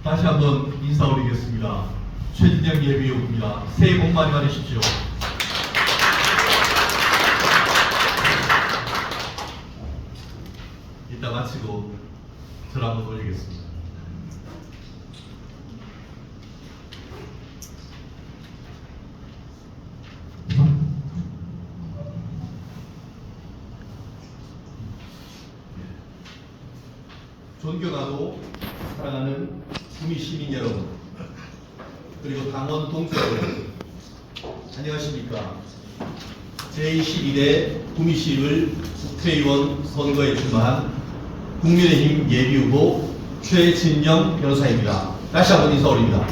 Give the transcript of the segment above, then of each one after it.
다시 한번 인사 올리겠습니다. 최진영 예비후보입니다. 새해 복 많이 받으십시오. 이따 마치고 절 한번 올리겠습니다. 존경하고 사랑하는 구미 시민 여러분, 그리고 당원 동지 여러분, 안녕하십니까. 제22대 구미시를 국회의원 선거에 출마한 국민의힘 예비후보 최진영 변호사입니다. 다시 한번 인사 올립니다.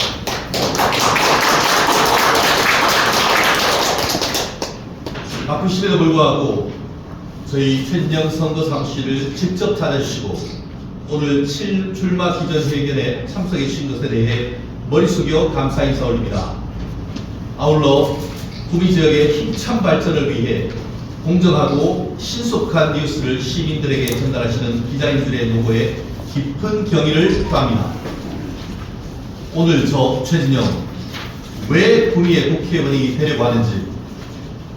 바쁘심에도 불구하고 저희 최진영 선거사무실을 직접 찾아주시고 오늘 출마 기자회견에 참석해 주신 것에 대해 머리 숙여 감사 인사 올립니다. 아울러 구미 지역의 힘찬 발전을 위해 공정하고 신속한 뉴스를 시민들에게 전달하시는 기자님들의 노고에 깊은 경의를 표합니다. 오늘 저 최진영 왜 구미의 국회의원이 되려고 하는지,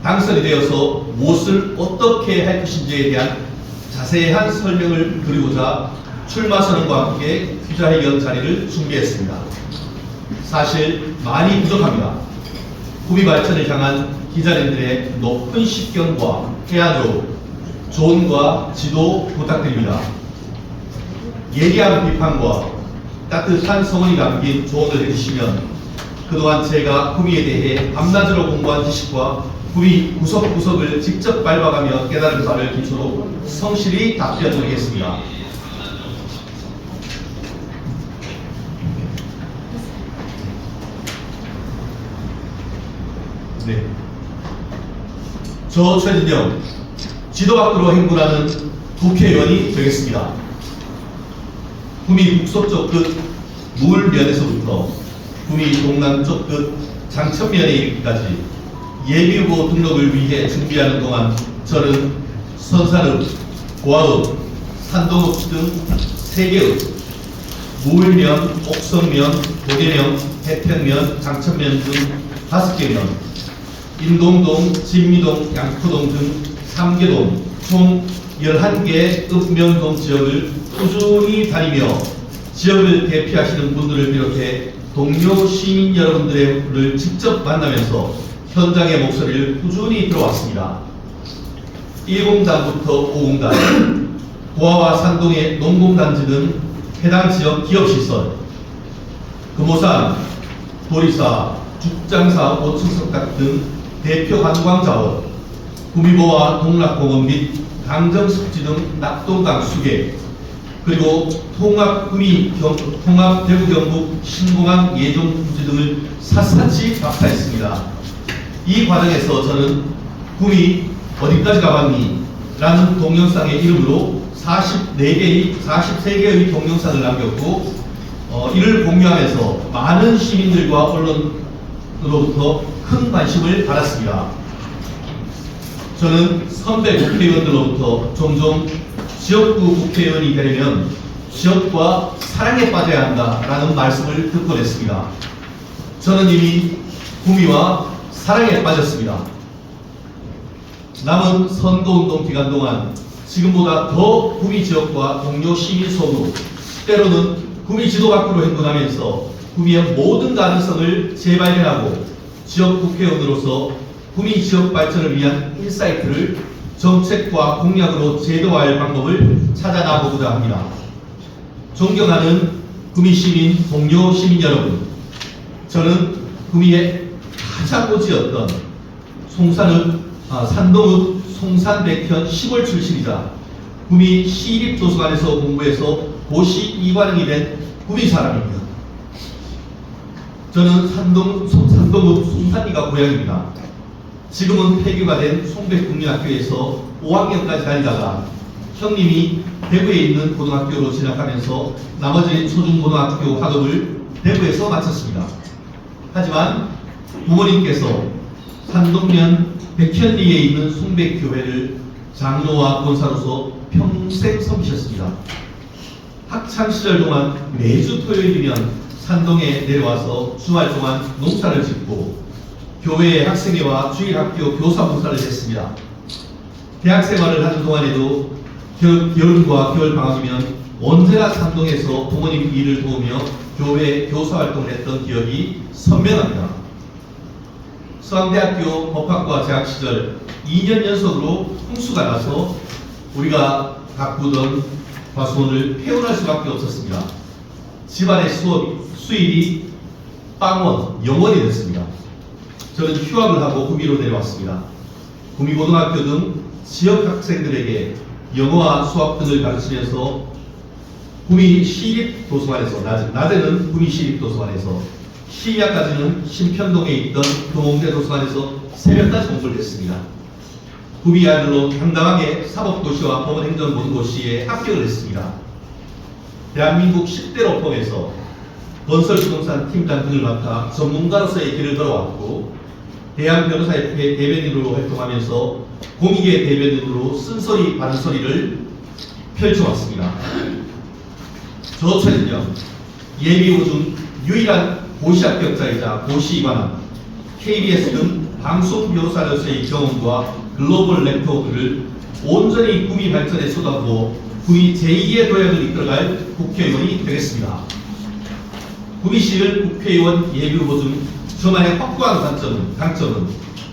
당선이 되어서 무엇을 어떻게 할 것인지에 대한 자세한 설명을 드리고자 출마 선언과 함께 기자회견 자리를 준비했습니다. 사실 많이 부족합니다. 구미 발전을 향한 기자님들의 높은 식견과 해안으로 조언과 지도 부탁드립니다. 예리한 비판과 따뜻한 성원이 담긴 조언을 해주시면 그동안 제가 구미에 대해 밤낮으로 공부한 지식과 구미 구석구석을 직접 밟아가며 깨달은 바를 기초로 성실히 답변드리겠습니다. 네. 저 최진영 지도 밖으로 행군하는 국회의원이 되겠습니다. 구미 북서쪽 끝 무울면에서부터 구미 동남쪽 끝 장천면에 이르기까지 예비후보 등록을 위해 준비하는 동안 저는 선산읍, 고아읍, 산동읍 등 3개읍, 무울면, 옥성면, 도계면, 해평면, 장천면 등 5개면, 인동동, 진미동, 양포동 등 3개 동, 총 11개 읍면동 지역을 꾸준히 다니며 지역을 대표하시는 분들을 비롯해 동료 시민 여러분들을 직접 만나면서 현장의 목소리를 꾸준히 들어왔습니다. 1공단부터 5공단, 고아와 산동의 농공단지 등 해당 지역 기업시설, 금호산, 도리사, 죽장사 5층석 같은 대표 관광자원, 구미보와 동락공원 및 강정습지 등 낙동강 수계, 그리고 통합 대구 경북 신공항 예종 부지 등을 샅샅이 답사했습니다. 이 과정에서 저는 구미 어디까지 가봤니? 라는 동영상의 이름으로 43개의 동영상을 남겼고 이를 공유하면서 많은 시민들과 언론으로부터 큰 관심을 받았습니다. 저는 선배 국회의원들로부터 종종 지역구 국회의원이 되려면 지역과 사랑에 빠져야 한다라는 말씀을 듣곤 했습니다. 저는 이미 구미와 사랑에 빠졌습니다. 남은 선거운동 기간 동안 지금보다 더 구미 지역과 동료 시민 속으로, 때로는 구미 지도 밖으로 행군하면서 구미의 모든 가능성을 재발견하고 지역 국회의원으로서 구미 지역 발전을 위한 인사이트를 정책과 공약으로 제도화할 방법을 찾아 나가고자 합니다. 존경하는 구미 시민, 동료 시민 여러분, 저는 구미의 가장 오지였던 산동읍 송산백현 시골 출신이자 구미 시립도서관에서 공부해서 고시 2관왕이 된 구미 사람입니다. 저는 산동읍 송산리가 고향입니다. 지금은 폐교가 된 송백국민학교에서 5학년까지 다니다가 형님이 대구에 있는 고등학교로 진학하면서 나머지 초중고등학교 학업을 대구에서 마쳤습니다. 하지만 부모님께서 산동면 백현리에 있는 송백교회를 장로와 권사로서 평생 섬기셨습니다. 학창 시절 동안 매주 토요일이면 산동에 내려와서 주말 동안 농사를 짓고 교회의 학생회와 주일학교 교사 봉사를 했습니다. 대학 생활을 하는 동안에도 여름과 겨울 방학이면 언제나 산동에서 부모님 일을 도우며 교회 교사 활동을 했던 기억이 선명합니다. 서강대학교 법학과 재학 시절 2년 연속으로 홍수가 나서 우리가 가꾸던 과수원을 폐원할 수밖에 없었습니다. 집안의 수입이 빵원, 영원이 됐습니다. 저는 휴학을 하고 구미로 내려왔습니다. 구미고등학교 등 지역 학생들에게 영어와 수학 등을 가르치면서 구미 시립도서관에서 낮에는 구미 시립도서관에서 시야까지는 신편동에 있던 동홍대 도서관에서 새벽까지 공부를 했습니다. 구미 아들로 당당하게 사법고시와 법원행정고시에 합격을 했습니다. 대한민국 10대 로펌에서 건설부동산 팀장 등을 맡아 전문가로서의 길을 걸어왔고 대한변호사협회 대변인으로 활동하면서 공익의 대변인으로 쓴소리 반소리를 펼쳐왔습니다. 저 최진영 예비호 중 유일한 고시 합격자이자 고시 입안한 KBS 등 방송 변호사로서의 경험과 글로벌 네트워크를 온전히 구미 발전에 쏟아부어 구미 제2의 도약을 이끌어갈 국회의원이 되겠습니다. 구미시를 국회의원 예비후보 중 저만의 확고한 강점은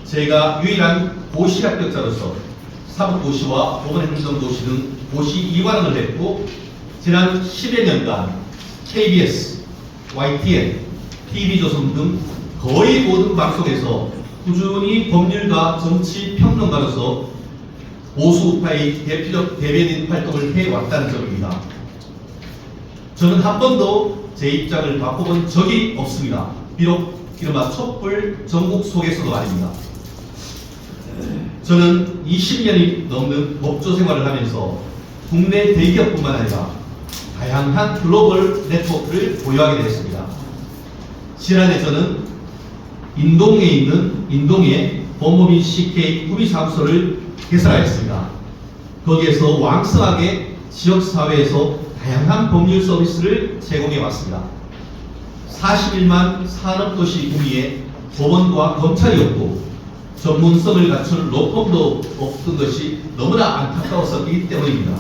제가 유일한 고시 합격자로서 사법고시와 법원행정고시 등 고시 2관왕을 했고 지난 10여 년간 KBS, YTN, TV조선 등 거의 모든 방송에서 꾸준히 법률가 정치 평론가로서 보수우파의 대표적 대변인 활동을 해왔다는 점입니다. 저는 한 번도 제 입장을 바꿔본 적이 없습니다. 비록 이른바 촛불 전국 속에서도 아닙니다. 저는 20년이 넘는 법조 생활을 하면서 국내 대기업뿐만 아니라 다양한 글로벌 네트워크를 보유하게 되었습니다. 지난해 저는 인동에 법무민 CK 구미사무소를 개설하였습니다. 거기에서 왕성하게 지역사회에서 다양한 법률 서비스를 제공해 왔습니다. 41만 산업도시 구미에 법원과 검찰이 없고 전문성을 갖춘 로펌도 없던 것이 너무나 안타까웠었기 때문입니다.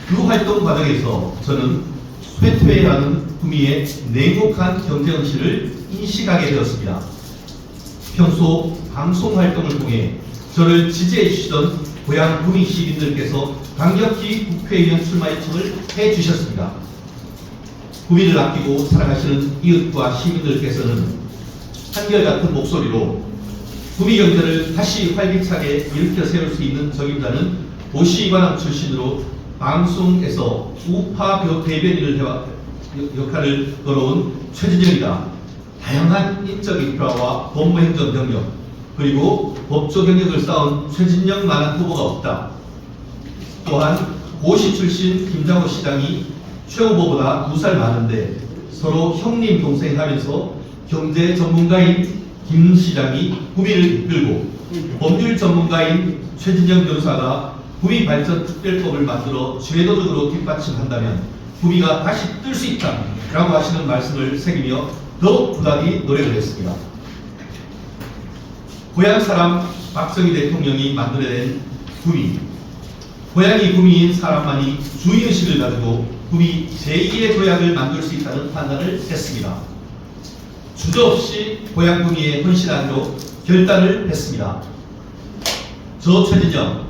그 활동 과정에서 저는 쇠퇴라는 구미의 냉혹한 경제현실을 인식하게 되었습니다. 평소 방송 활동을 통해 저를 지지해 주시던 고향 구미 시민들께서 강력히 국회의원 출마 요청을 해 주셨습니다. 구미를 아끼고 사랑하시는 이웃과 시민들께서는 한결같은 목소리로 구미 경제를 다시 활기차게 일으켜 세울 수 있는 적임자는 도시관함 출신으로 방송에서 우파 대변인을 역할을 걸어온 최진영이다. 다양한 인적 인프라와 법무행정 경력 그리고 법조 경력을 쌓은 최진영만한 후보가 없다. 또한 고시 출신 김장호 시장이 최 후보보다 2살 많은데 서로 형님 동생 하면서 경제 전문가인 김 시장이 구미를 이끌고 법률 전문가인 최진영 변호사가 구미 발전 특별법을 만들어 제도적으로 뒷받침한다면 구미가 다시 뜰 수 있다 라고 하시는 말씀을 새기며 더욱 부단히 노력을 했습니다. 고향 사람 박정희 대통령이 만들어낸 구미, 고향이 구미인 사람만이 주의의식을 가지고 구미 제2의 도약을 만들 수 있다는 판단을 했습니다. 주저없이 고향 구미에 헌신하기로 결단을 했습니다. 저 최진영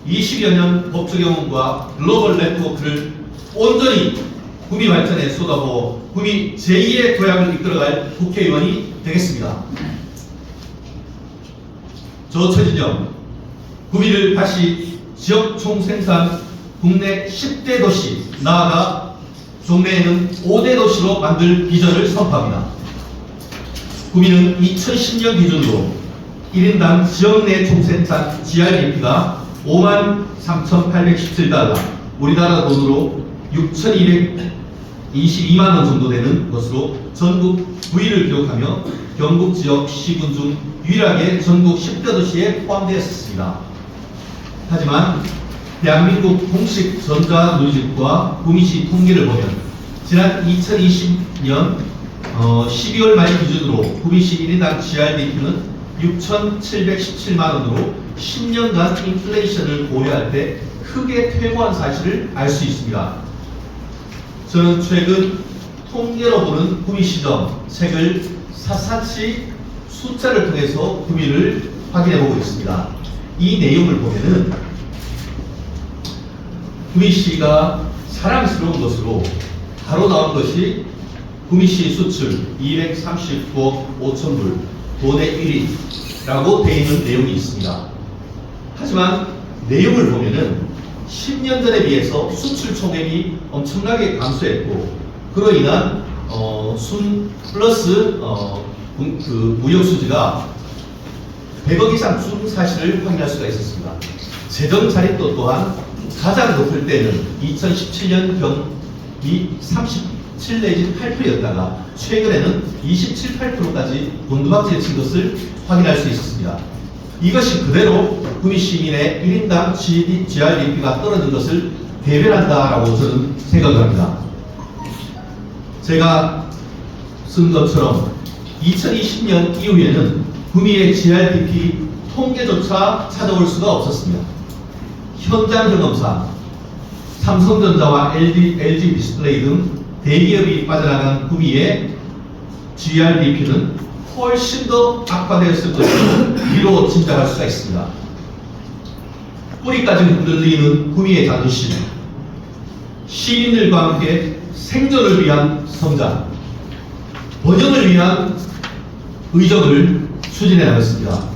20여 년 법조 경험과 글로벌 네트워크를 온전히 구미 발전에 쏟아부어 구미 제2의 도약을 이끌어갈 국회의원이 되겠습니다. 저 최진영 구미를 다시 지역 총생산 국내 10대 도시 나아가 종래에는 5대 도시로 만들 비전을 선포합니다. 구미는 2010년 기준으로 1인당 지역 내 총생산 GRBP가 53,817달러, 우리나라 돈으로 6,222만 원 정도 되는 것으로 전국 9위를 기록하며 경북 지역 시군 중 유일하게 전국 10대 도시에 포함되었습니다. 하지만 대한민국 공식 전자누리집과 구미시 통계를 보면 지난 2020년 12월 말 기준으로 구미시 1인당 GRDP는 6,717만 원으로 10년간 인플레이션을 고려할 때 크게 퇴보한 사실을 알 수 있습니다. 저는 최근 통계로 보는 구미시정 책을 샅샅이 숫자를 통해서 구미를 확인해보고 있습니다. 이 내용을 보면은 구미시가 사랑스러운 것으로 바로 나온 것이 구미시 수출 239억 5천 불, 돈의 1위라고 되어 있는 내용이 있습니다. 하지만 내용을 보면은 10년 전에 비해서 수출 총액이 엄청나게 감소했고 그로 인한 순 플러스 그 무역 수지가 100억 이상 준 사실을 확인할 수가 있었습니다. 재정 자립도 또한 가장 높을 때는 2017년 경이 37 내지 8%였다가 최근에는 27, 8%까지 곤두박질을 친 것을 확인할 수 있었습니다. 이것이 그대로 구미 시민의 1인당 GRDP가 떨어진 것을 대변한다라고 저는 생각합니다. 제가 쓴 것처럼 2020년 이후에는 구미의 GRDP 통계조차 찾아올 수가 없었습니다. 현장 경험상 삼성전자와 LG 디스플레이 등 대기업이 빠져나간 구미의 GRDP는 훨씬 더 악화되었을 것으로 위로 짐작할 수가 있습니다. 뿌리까지 흔들리는 구미의 자존심, 시민들과 함께 생존을 위한 성장, 번영을 위한 의정을 추진해 나갔습니다.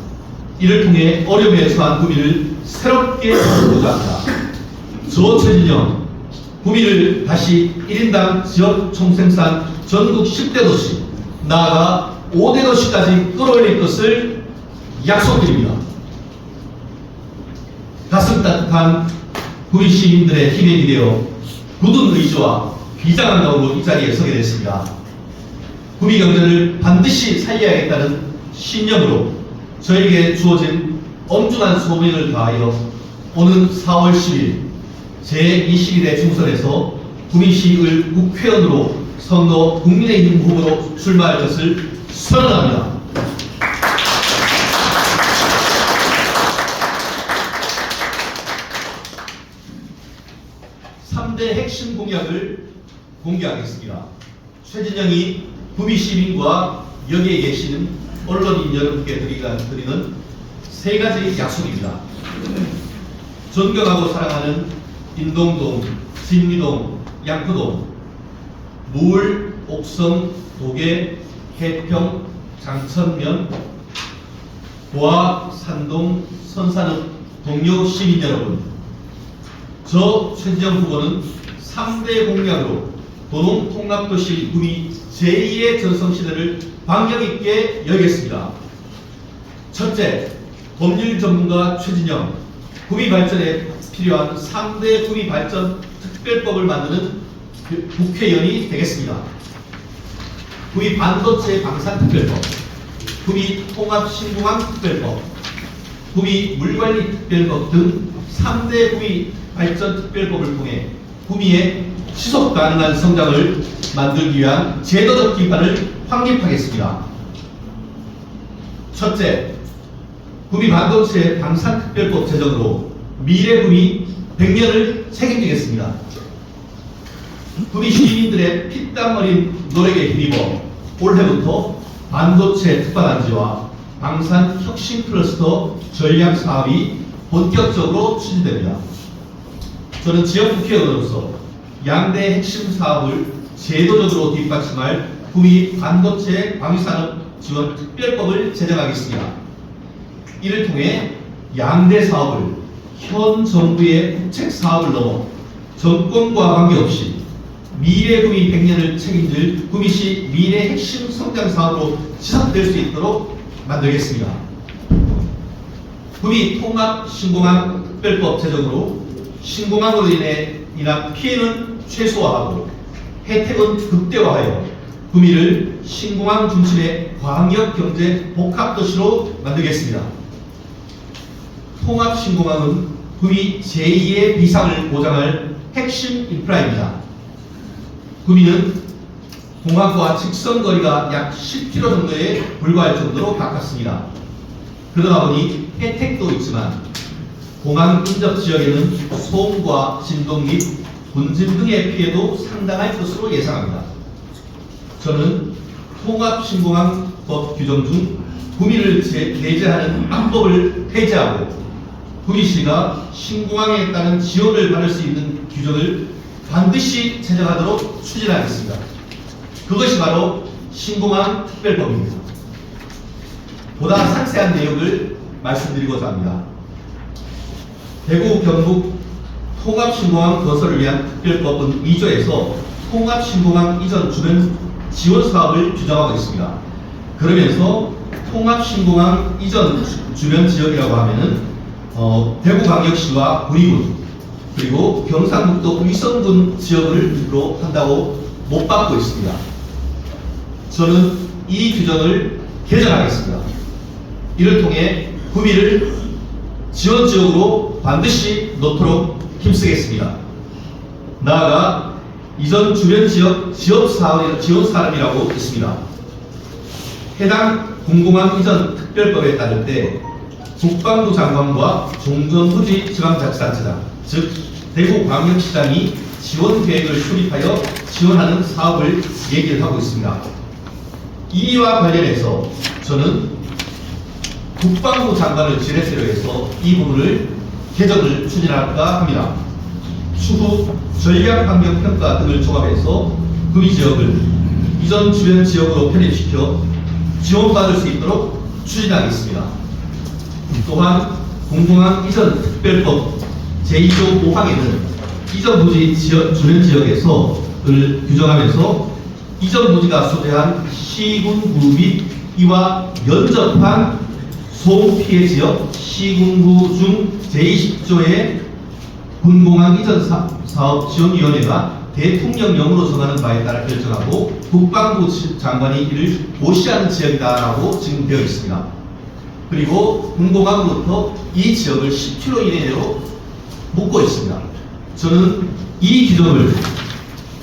이를 통해 어려움에 처한 구미를 새롭게 바꾸고자 합니다. 저 최진영, 구미를 다시 1인당 지역 총생산 전국 10대 도시, 나아가 5대 도시까지 끌어올릴 것을 약속드립니다. 가슴 따뜻한 구미 시민들의 힘에 기대어 굳은 의지와 비장한 마음으로 이 자리에 서게 됐습니다. 구미 경제를 반드시 살려야겠다는 신념으로 저에게 주어진 엄중한 소명을 다하여 오는 4월 10일 제21대 총선에서 구미시의회 국회의원으로 선거 국민의힘 후보로 출마할 것을 선언합니다. 3대 핵심 공약을 공개하겠습니다. 최진영이 구미 시민과 여기에 계시는 언론인 여러분께 드리는 세 가지 약속입니다. 존경하고 사랑하는 인동동, 진미동, 양포동, 무을, 옥성, 도계, 해평, 장천면, 고아, 산동, 선산읍, 동료 시민 여러분, 저 최진영 후보는 3대 공약으로 도농 통합도시 구미 제2의 전성시대를 방역 있게 열겠습니다. 첫째, 법률 전문가 최진영, 구미 발전에 필요한 3대 구미 발전 특별법을 만드는 국회의원이 되겠습니다. 구미 반도체 방산 특별법, 구미 통합 신공항 특별법, 구미 물관리 특별법 등 3대 구미 발전 특별법을 통해 구미의 지속 가능한 성장을 만들기 위한 제도적 기반을 확립하겠습니다. 첫째, 구미 반도체 방산 특별법 제정으로 미래 구미 100년을 책임지겠습니다. 구미 시민들의 피땀 어린 노력에 힘입어 올해부터 반도체 특화단지와 방산 혁신 클러스터 전략 사업이 본격적으로 추진됩니다. 저는 지역 국회의원으로서 양대 핵심 사업을 제도적으로 뒷받침할 구미 반도체 방위산업 지원 특별법을 제정하겠습니다. 이를 통해 양대 사업을 현 정부의 국책 사업을 넘어 정권과 관계없이 미래 구미 100년을 책임질 구미시 미래 핵심 성장 사업으로 지속될 수 있도록 만들겠습니다. 구미 통합 신공항 특별법 제정으로 신공항으로 인한 피해는 최소화하고 혜택은 극대화하여 구미를 신공항 중심의 광역 경제 복합 도시로 만들겠습니다. 통합 신공항은 구미 제2의 비상을 보장할 핵심 인프라입니다. 구미는 공항과 직선거리가 약 10km 정도에 불과할 정도로 가깝습니다. 그러다 보니 혜택도 있지만 공항 근접 지역에는 소음과 진동 및 분진 등의 피해도 상당할 것으로 예상합니다. 저는 통합신공항법 규정 중 구미를 내재하는 악법을 폐지하고 구미시가 신공항에 따른 지원을 받을 수 있는 규정을 반드시 제정하도록 추진하겠습니다. 그것이 바로 신공항 특별법입니다. 보다 상세한 내용을 말씀드리고자 합니다. 대구 경북 통합신공항 건설을 위한 특별법은 2조에서 통합신공항 이전 주변 지원 사업을 규정하고 있습니다. 그러면서 통합신공항 이전 주변 지역이라고 하면은 대구광역시와 구리군 그리고 경상북도 위성군 지역으로 한다고 못 받고 있습니다. 저는 이 규정을 개정하겠습니다. 이를 통해 구미를 지원 지역으로 반드시 놓도록 힘쓰겠습니다. 나아가 이전 주변 지역 지원 사업이라고 있습니다. 해당 공공항 이전 특별법에 따를 때 국방부 장관과 종전부지 지방자치단체장, 즉 대구광역시장이 지원 계획을 수립하여 지원하는 사업을 얘기를 하고 있습니다. 이와 관련해서 저는 국방부 장관을 지렛대로 해서 이 부분을 개정을 추진할까 합니다. 추후 전략환경평가 등을 종합해서 구미 지역을 이전 주변 지역으로 편입시켜 지원받을 수 있도록 추진하겠습니다. 또한 공공항 이전 특별법 제2조 5항에는 이전 부지 주변 지역에서를 규정하면서 이전 부지가 소재한 시군구 및 이와 연접한 소음 피해 지역 시군구 중 제20조의 군공항 이전 사업 지원위원회가 대통령령으로 정하는 바에 따라 결정하고 국방부 장관이 이를 고시하는 지역이다라고 지금 되어 있습니다. 그리고 군공항으로부터 이 지역을 10km 이내로 묶고 있습니다. 저는 이 규정을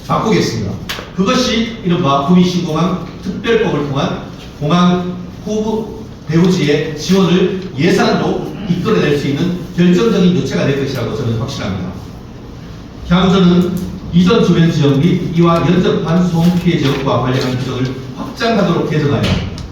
바꾸겠습니다. 그것이 이른바 구미신공항 특별법을 통한 공항 후보 대우지의 지원을 예산으로 이끌어낼 수 있는 결정적인 요체가 될 것이라고 저는 확신합니다. 향후 저는 이전 주변 지역 및 이와 연접한 소음 피해 지역과 관련한 규정을 확장하도록 개정하여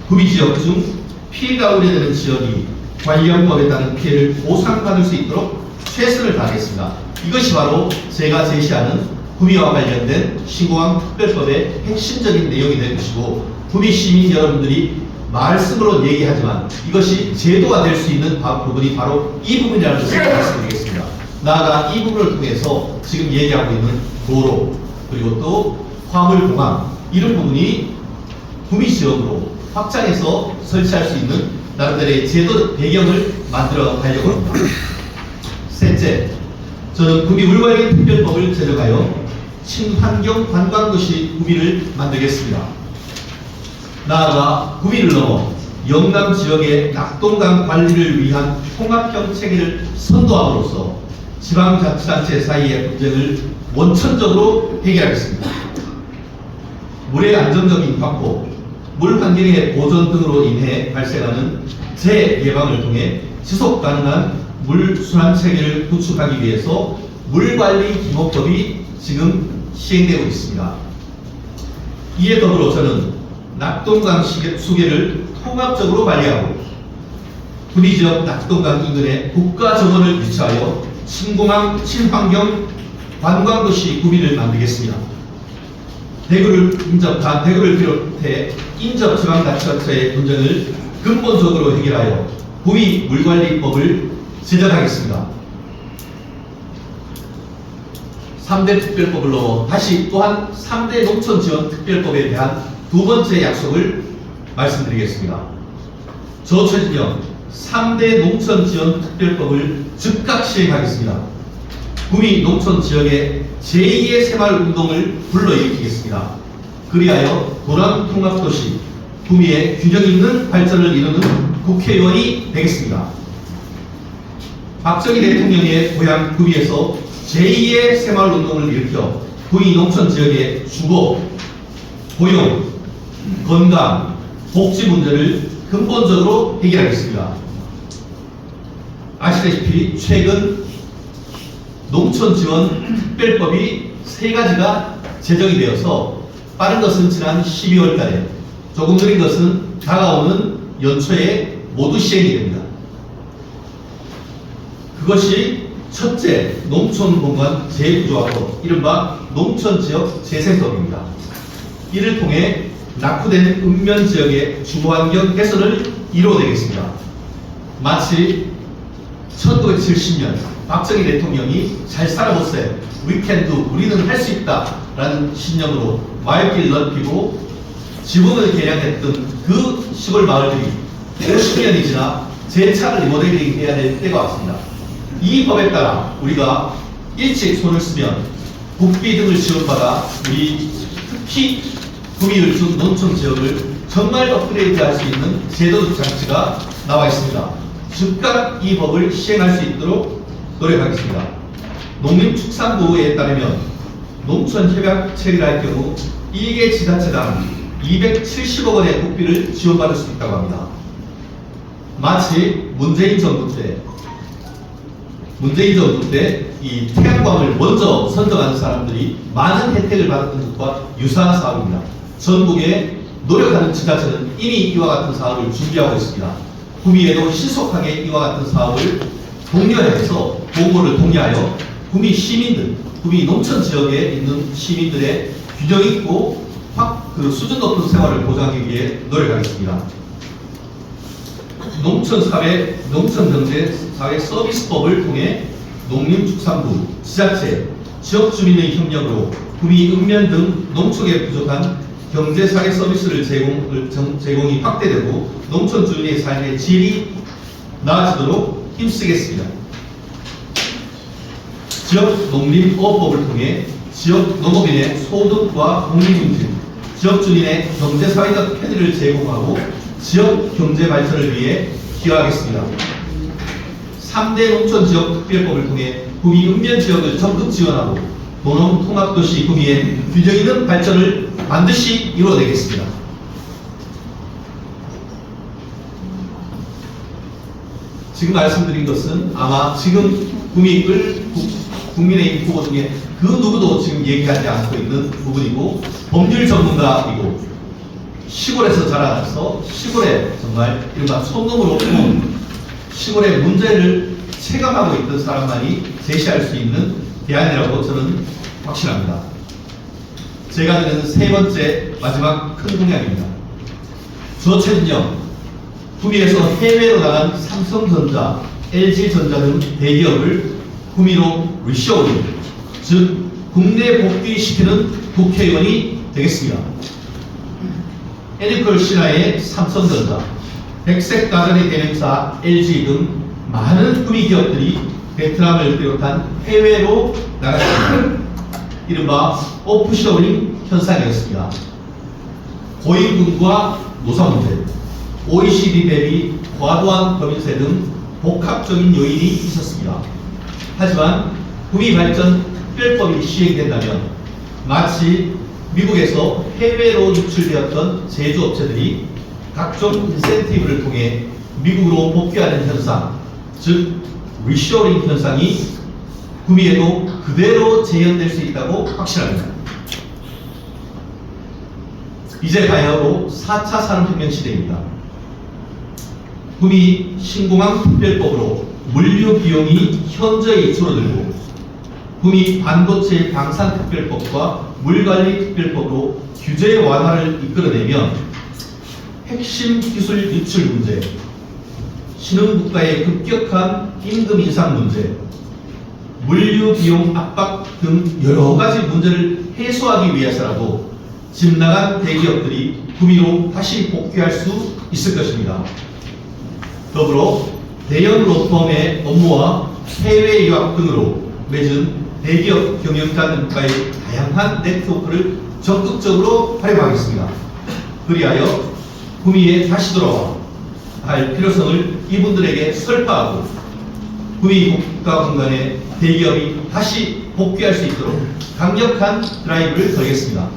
구미 지역 중 피해가 우려되는 지역이 관련법에 따른 피해를 보상받을 수 있도록 최선을 다하겠습니다. 이것이 바로 제가 제시하는 구미와 관련된 신공항 특별법의 핵심적인 내용이 될 것이고 구미 시민 여러분들이 말씀으로 얘기하지만 이것이 제도가 될 수 있는 부분이 바로 이 부분이라는 것을 말씀드리겠습니다. 나아가 이 부분을 통해서 지금 얘기하고 있는 도로 그리고 또 화물공항 이런 부분이 구미 지역으로 확장해서 설치할 수 있는 나름대로의 제도 배경을 만들어 가려고 합니다. 셋째, 저는 구미 물관리 특별법을 제정하여 친환경 관광도시 구미를 만들겠습니다. 나아가 구미를 넘어 영남 지역의 낙동강 관리를 위한 통합형 체계를 선도함으로써 지방자치단체 사이의 분쟁을 원천적으로 해결하겠습니다. 물의 안정적인 확보, 물 환경의 보존 등으로 인해 발생하는 재해 예방을 통해 지속 가능한 물 순환 체계를 구축하기 위해서 물관리 기본법이 지금 시행되고 있습니다. 이에 더불어 저는 낙동강 수계를 통합적으로 관리하고 구미 지역 낙동강 인근에 국가 정원을 유치하여 신공항 친환경 관광도시 구미를 만들겠습니다. 대구를 비롯해 인접 지방자치단체의 분쟁을 근본적으로 해결하여 구미 물관리법을 제정하겠습니다. 3대 특별법을 넘어 다시 또한 3대 농촌지원 특별법에 대한 두 번째 약속을 말씀드리겠습니다. 저 최진영 3대 농촌지원 특별법을 즉각 시행하겠습니다. 구미 농촌지역의 제2의 새마을운동을 불러일으키겠습니다. 그리하여 도남통합도시 구미의 균형 있는 발전을 이루는 국회의원이 되겠습니다. 박정희 대통령의 고향 구미에서 제2의 새마을운동을 일으켜 구미 농촌 지역의 주거, 고용, 건강, 복지 문제를 근본적으로 해결하겠습니다. 아시다시피 최근 농촌지원특별법이 3가지가 제정이 되어서 빠른 것은 지난 12월 달에, 조금 느린 것은 다가오는 연초에 모두 시행이 됩니다. 그것이 첫째, 농촌공간 재구조화법, 이른바 농촌지역 재생법입니다. 이를 통해 낙후된 읍면지역의 주거환경 개선을 이루어내겠습니다. 마치 1970년 박정희 대통령이 잘 살아보세, we can do, 우리는 할 수 있다 라는 신념으로 마을길 넓히고 지붕을 개량했던 그 시골 마을들이 50년이 지나 재창을 리모델링 해야 될 때가 왔습니다. 이 법에 따라 우리가 일찍 손을 쓰면 국비 등을 지원받아 우리 특히 구미을 준 농촌 지역을 정말 업그레이드할 수 있는 제도적 장치가 나와 있습니다. 즉각 이 법을 시행할 수 있도록 노력하겠습니다. 농림축산부에 따르면 농촌 협약 체계를 할 경우 1개 지자체당 270억 원의 국비를 지원받을 수 있다고 합니다. 마치 문재인 정부 때 이 태양광을 먼저 선정하는 사람들이 많은 혜택을 받았던 것과 유사한 사업입니다. 전국에 노력하는 지자체는 이미 이와 같은 사업을 준비하고 있습니다. 구미에도 신속하게 이와 같은 사업을 독려해서 공모를 독려하여 구미 시민들, 구미 농촌 지역에 있는 시민들의 균형 있고 수준 높은 생활을 보장하기 위해 노력하겠습니다. 농촌경제사회 서비스법을 통해 농림축산부, 지자체, 지역주민의 협력으로 구미, 읍면 등 농촌에 부족한 경제사회 서비스를 제공이 확대되고 농촌 주민의 삶의 질이 나아지도록 힘쓰겠습니다. 지역 농림어법을 통해 지역 농업인의 소득과 공리증진, 지역 주민의 경제사회적 편의를 제공하고 지역 경제 발전을 위해 기여하겠습니다. 3대 농촌지역특별법을 통해 구미 읍면 지역을 적극 지원하고 도농통합도시 구미의 균형 있는 발전을 반드시 이루어내겠습니다. 지금 말씀드린 것은 아마 지금 구미을 국민의힘 후보 중에 그 누구도 지금 얘기하지 않고 있는 부분이고, 법률 전문가이고 시골에서 자라나서 시골에 정말 이른바 손놈으로 본 시골의 문제를 체감하고 있던 사람만이 제시할 수 있는 대안이라고 저는 확신합니다. 제가 드리는 세 번째 마지막 큰 공약입니다. 최진영, 구미에서 해외로 나간 삼성전자, LG전자 등 대기업을 구미로 리쇼링, 즉 국내 복귀시키는 국회의원이 되겠습니다. 애니컬 신화의 삼성전자, 백색가전의 대명사 LG 등 많은 구미 기업들이 베트남을 비롯한 해외로 나갔습니다. 이른바 오프쇼링 현상이었습니다. 고위군과 노사 문제, OECD 대비 과도한 법인세 등 복합적인 요인이 있었습니다. 하지만 구미 발전 특별법이 시행된다면 마치 미국에서 해외로 유출되었던 제조업체들이 각종 인센티브를 통해 미국으로 복귀하는 현상, 즉 리쇼링 현상이 구미에도 그대로 재현될 수 있다고 확신합니다. 이제 바야흐로 4차 산업혁명 시대입니다. 구미 신공항 특별법으로 물류 비용이 현저히 줄어들고 구미 반도체 방산 특별법과 물관리 특별법으로 규제 완화를 이끌어내면 핵심 기술 유출 문제, 신흥국가의 급격한 임금 인상 문제, 물류 비용 압박 등 여러 가지 문제를 해소하기 위해서라도 집 나간 대기업들이 구미로 다시 복귀할 수 있을 것입니다. 더불어 대형 로펌의 업무와 해외 유학 등으로 맺은 대기업 경영자들과의 다양한 네트워크를 적극적으로 활용하겠습니다. 그리하여 구미에 다시 돌아와 할 필요성을 이분들에게 설파하고 구미 국가 공간에 대기업이 다시 복귀할 수 있도록 강력한 드라이브를 걸겠습니다.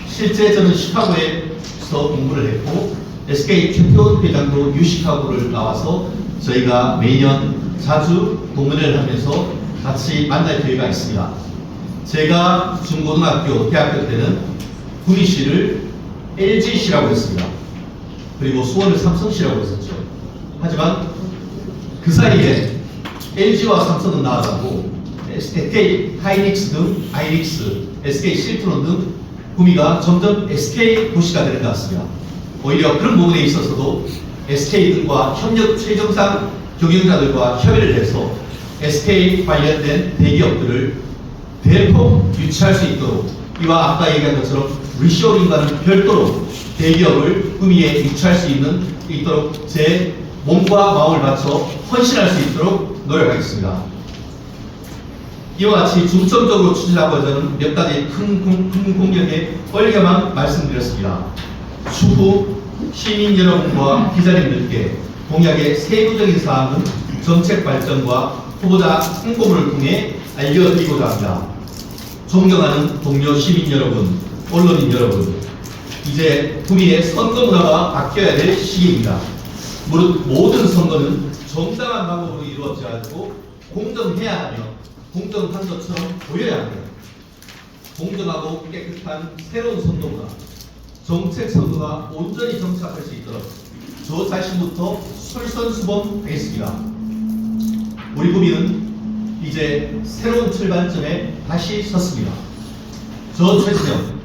실제 저는 시카고에서 공부를 했고 SK 최태원 회장도 유시카고를 나와서 저희가 매년 자주 공연을 하면서 같이 만날 기회가 있습니다. 제가 중고등학교, 대학교 때는 구미시를 LG시라고 했습니다. 그리고 수원을 삼성시라고 했었죠. 하지만 그 사이에 LG와 삼성은 나아가고 SK 하이닉스 등 아이닉스, SK 실트론 등 구미가 점점 SK 도시가 되는 것 같습니다. 오히려 그런 부분에 있어서도 SK 등과 협력 최정상 경영자들과 협의를 해서 SK 관련된 대기업들을 대폭 유치할 수 있도록 이와 아까 얘기한 것처럼 리쇼링과는 별도로 대기업을 구미에 유치할 수 있도록 제 몸과 마음을 바쳐 헌신할 수 있도록 노력하겠습니다. 이와 같이 중점적으로 추진하고 저는 몇 가지 큰 공약에 얼개만 말씀드렸습니다. 추후 시민 여러분과 기자님들께 공약의 세부적인 사항은 정책 발전과 후보자 홍보를 통해 알려드리고자 합니다. 존경하는 동료 시민 여러분, 언론인 여러분, 이제 구미의 선거 문화가 바뀌어야 될 시기입니다. 무릇 모든 선거는 정당한 방법으로 이루어져야 하고 공정해야 하며 공정한 것처럼 보여야 합니다. 공정하고 깨끗한 새로운 선거 문화, 정책 선거가 온전히 정착할 수 있도록 저 자신부터 솔선수범하겠습니다. 우리 구미는 이제 새로운 출발점에 다시 섰습니다. 저 최진영,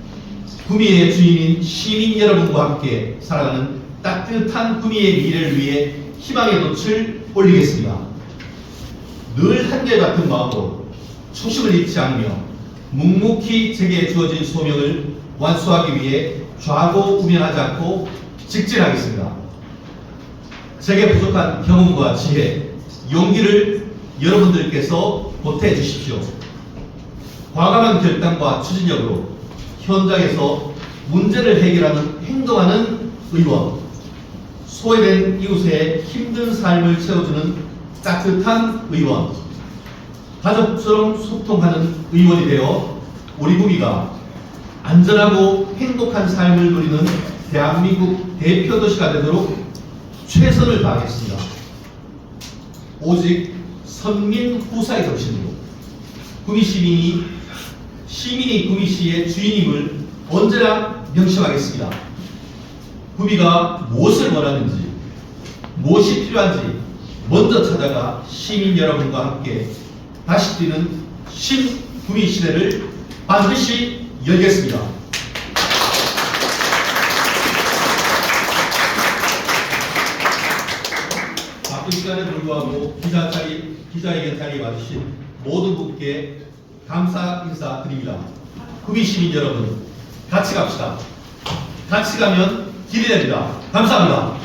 구미의 주인인 시민 여러분과 함께 살아가는 따뜻한 구미의 미래를 위해 희망의 돛을 올리겠습니다. 늘 한결같은 마음으로 초심을 잃지 않으며 묵묵히 제게 주어진 소명을 완수하기 위해 좌고우면하지 않고 직진하겠습니다. 제게 부족한 경험과 지혜, 용기를 여러분들께서 보태 주십시오. 과감한 결단과 추진력으로 현장에서 문제를 해결하는 행동하는 의원, 소외된 이웃의 힘든 삶을 채워주는 따뜻한 의원, 가족처럼 소통하는 의원이 되어 우리 구미가 안전하고 행복한 삶을 누리는 대한민국 대표 도시가 되도록 최선을 다하겠습니다. 오직 선민 후사의 정신으로 구미 시민이 구미시의 주인임을 언제나 명심하겠습니다. 구미가 무엇을 원하는지, 무엇이 필요한지 먼저 찾아가 시민 여러분과 함께 다시 뛰는 신구미 시대를 반드시 열겠습니다. 바쁜 시간에 불구하고 기자회견 자리에 와주신 모든 분께 감사 인사드립니다. 구미 시민 여러분, 같이 갑시다. 같이 가면 길이 됩니다. 감사합니다.